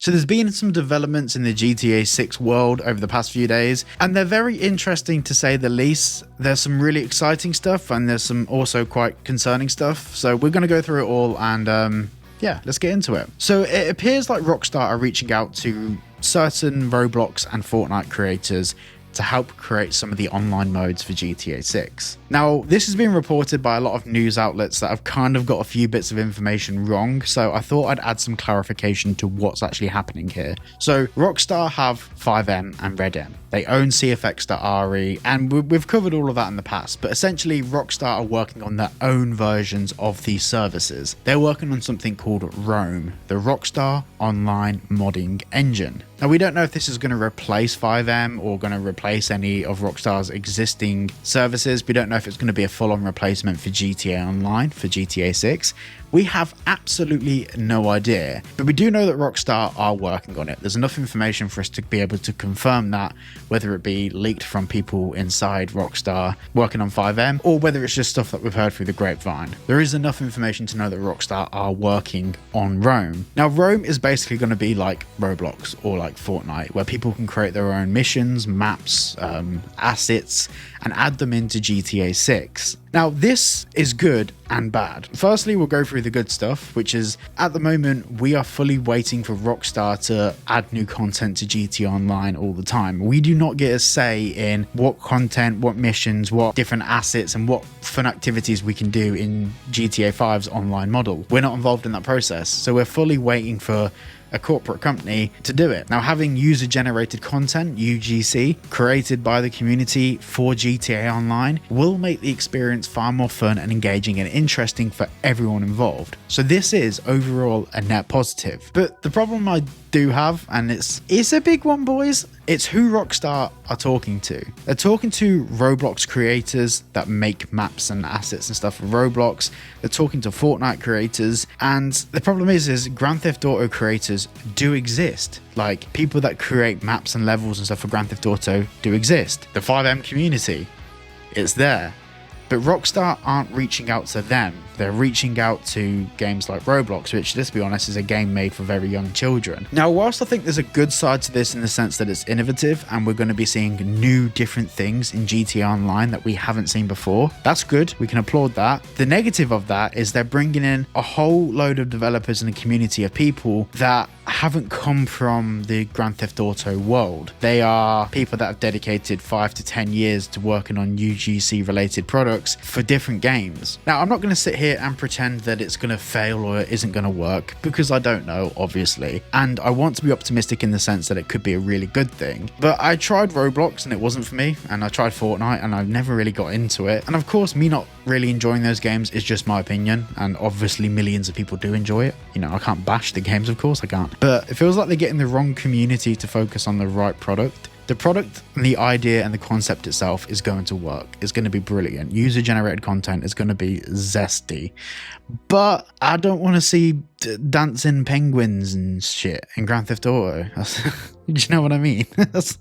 So there's been some developments in the GTA 6 world over the past few days, and they're very interesting to say the least. There's some really exciting stuff, and there's some also quite concerning stuff. So we're going to go through it all, and yeah, let's get into it. So it appears like Rockstar are reaching out to certain Roblox and Fortnite creators to help create some of the online modes for GTA 6. Now, this has been reported by a lot of news outlets that have kind of got a few bits of information wrong, so I thought I'd add some clarification to what's actually happening here. So, Rockstar have FiveM and RedM. They own CFX.re, and we've covered all of that in the past, but essentially Rockstar are working on their own versions of these services. They're working on something called Rome, the Rockstar Online Modding Engine. Now, we don't know if this is going to replace FiveM or going to replace any of Rockstar's existing services. We don't know if it's going to be a full-on replacement for GTA Online, for GTA 6. We have absolutely no idea, but we do know that Rockstar are working on it. There's enough information for us to be able to confirm that, whether it be leaked from people inside Rockstar working on FiveM, or whether it's just stuff that we've heard through the grapevine. There is enough information to know that Rockstar are working on Rome. Now, Rome is basically going to be like Roblox or like Fortnite, where people can create their own missions, maps, assets, and add them into GTA 6. Now, this is good and bad. Firstly, we'll go through the good stuff, which is at the moment, we are fully waiting for Rockstar to add new content to GTA Online all the time. We do not get a say in what content, what missions, what different assets, and what fun activities we can do in GTA 5's online model. We're not involved in that process, so we're fully waiting for a corporate company to do it. Now, having user-generated content, UGC, created by the community for GTA Online will make the experience far more fun and engaging and interesting for everyone involved. So this is overall a net positive. But the problem I do have, and it's a big one, boys, it's who Rockstar are talking to. They're talking to Roblox creators that make maps and assets and stuff for Roblox. They're talking to Fortnite creators, and the problem is Grand Theft Auto creators do exist. Like, people that create maps and levels and stuff for Grand Theft Auto do exist. The FiveM community, it's there. But Rockstar aren't reaching out to them. They're reaching out to games like Roblox, which, let's be honest, is a game made for very young children. Now, whilst I think there's a good side to this in the sense that it's innovative and we're going to be seeing new, different things in GTA Online that we haven't seen before, that's good. We can applaud that. The negative of that is they're bringing in a whole load of developers and a community of people that haven't come from the Grand Theft Auto world. They are people that have dedicated 5 to 10 years to working on UGC related products for different games. Now, I'm not going to sit here and pretend that it's going to fail or it isn't going to work, because I don't know, obviously, and I want to be optimistic in the sense that it could be a really good thing. But I tried Roblox and it wasn't for me, and I tried Fortnite and I've never really got into it, and of course me not really enjoying those games is just my opinion, and obviously millions of people do enjoy it. You know, I can't bash the games, of course I can't, but it feels like they're getting the wrong community to focus on the right product. The product and the idea and the concept itself is going to work. It's going to be brilliant. User-generated content is going to be zesty. But I don't want to see dancing penguins and shit in Grand Theft Auto. Do you know what I mean?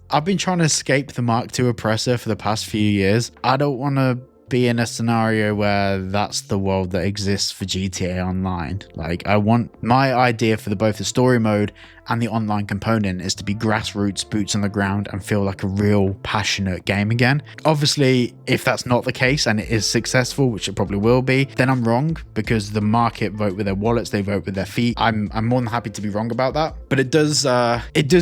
I've been trying to escape the Mark II oppressor for the past few years. I don't want to be in a scenario where that's the world that exists for GTA Online. Like, I want my idea for both the story mode and the online component is to be grassroots, boots on the ground, and feel like a real passionate game again. Obviously, if that's not the case and it is successful, which it probably will be, then I'm wrong, because the market vote with their wallets, they vote with their feet. I'm more than happy to be wrong about that, but it does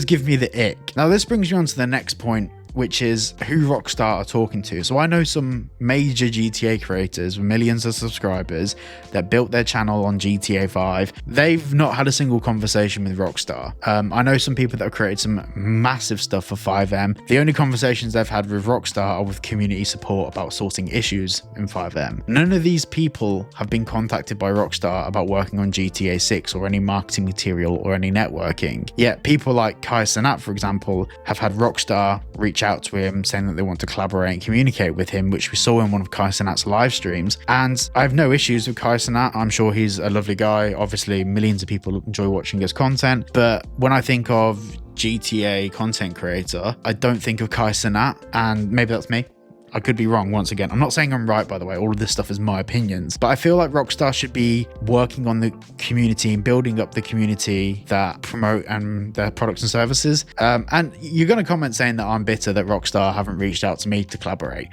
give me the ick. Now, this brings me on to the next point, which is who Rockstar are talking to. So I know some major GTA creators with millions of subscribers that built their channel on GTA 5. They've not had a single conversation with Rockstar. I know some people that have created some massive stuff for FiveM. The only conversations they've had with Rockstar are with community support about sorting issues in FiveM. None of these people have been contacted by Rockstar about working on GTA 6 or any marketing material or any networking. Yet people like Kai Cenat, for example, have had Rockstar reach out to him saying that they want to collaborate and communicate with him, which we saw in one of Kai Cenat's live streams. And I have no issues with Kai Cenat. I'm sure he's a lovely guy. Obviously, millions of people enjoy watching his content. But when I think of GTA content creator, I don't think of Kai Cenat, and maybe that's me. I could be wrong once again. I'm not saying I'm right, by the way. All of this stuff is my opinions. But I feel like Rockstar should be working on the community and building up the community that promote their products and services. And you're going to comment saying that I'm bitter that Rockstar haven't reached out to me to collaborate.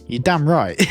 You're damn right.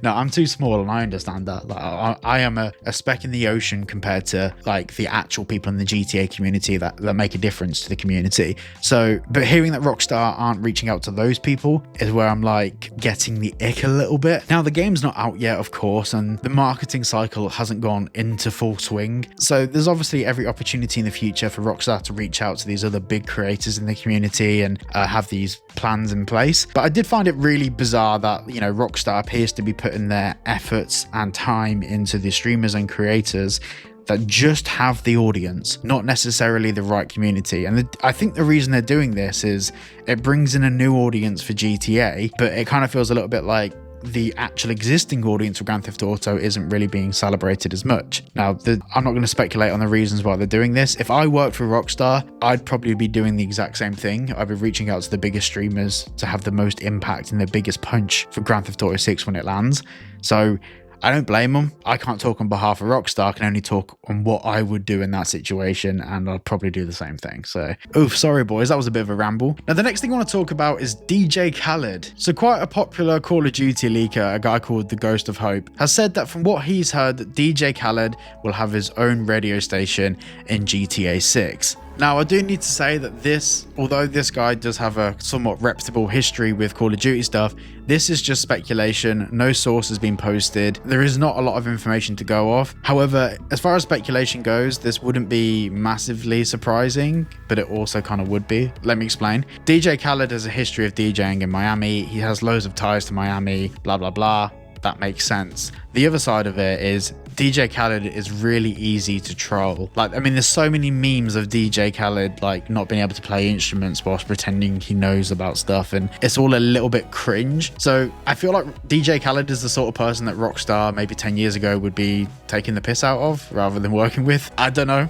No, I'm too small and I understand that. Like, I am a speck in the ocean compared to like the actual people in the GTA community that make a difference to the community. So, but hearing that Rockstar aren't reaching out to those people is where I'm like getting the ick a little bit. Now, the game's not out yet, of course, and the marketing cycle hasn't gone into full swing. So there's obviously every opportunity in the future for Rockstar to reach out to these other big creators in the community and have these plans in place. But I did find it really bizarre that, you know, Rockstar appears to be putting their efforts and time into the streamers and creators that just have the audience, not necessarily the right community. And I think the reason they're doing this is it brings in a new audience for GTA, but it kind of feels a little bit like the actual existing audience for Grand Theft Auto isn't really being celebrated as much. Now, I'm not going to speculate on the reasons why they're doing this. If I worked for Rockstar, I'd probably be doing the exact same thing. I'd be reaching out to the biggest streamers to have the most impact and the biggest punch for Grand Theft Auto 6 when it lands. So I don't blame them. I can't talk on behalf of Rockstar. I can only talk on what I would do in that situation, and I'd probably do the same thing. So, oof, sorry boys, that was a bit of a ramble. Now, the next thing I want to talk about is DJ Khaled. So quite a popular Call of Duty leaker, a guy called the Ghost of Hope, has said that from what he's heard, that DJ Khaled will have his own radio station in GTA 6. Now, I do need to say that although this guy does have a somewhat reputable history with Call of Duty stuff, this is just speculation. No source has been posted. There is not a lot of information to go off. However, as far as speculation goes, this wouldn't be massively surprising, but it also kind of would be. Let me explain. DJ Khaled has a history of DJing in Miami. He has loads of ties to Miami, blah, blah, blah. That makes sense. The other side of it is DJ Khaled is really easy to troll. Like, I mean, there's so many memes of DJ Khaled like not being able to play instruments whilst pretending he knows about stuff, and it's all a little bit cringe. So I feel like DJ Khaled is the sort of person that Rockstar maybe 10 years ago would be taking the piss out of rather than working with. I don't know.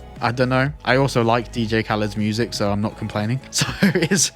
I also like DJ Khaled's music, so I'm not complaining. So it's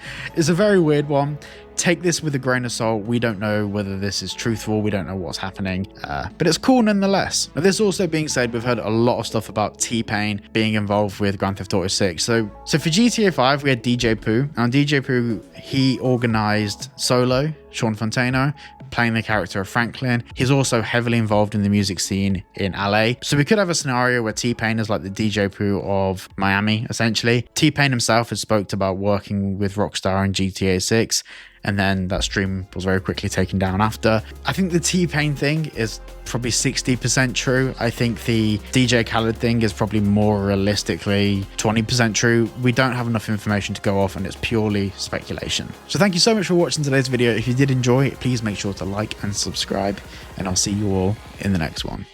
a very weird one. Take this with a grain of salt. We don't know whether this is truthful. We don't know what's happening, but it's cool nonetheless. Now, this also being said, we've heard a lot of stuff about T-Pain being involved with Grand Theft Auto 6. So for GTA 5, we had DJ Pooh. Now, DJ Pooh, he organized Solo, Sean Fontano, playing the character of Franklin. He's also heavily involved in the music scene in LA. So we could have a scenario where T-Pain is like the DJ Pooh of Miami, essentially. T-Pain himself has spoke about working with Rockstar in GTA 6. And then that stream was very quickly taken down after. I think the T-Pain thing is probably 60% true. I think the DJ Khaled thing is probably more realistically 20% true. We don't have enough information to go off, and it's purely speculation. So thank you so much for watching today's video. If you did enjoy it, please make sure to like and subscribe, and I'll see you all in the next one.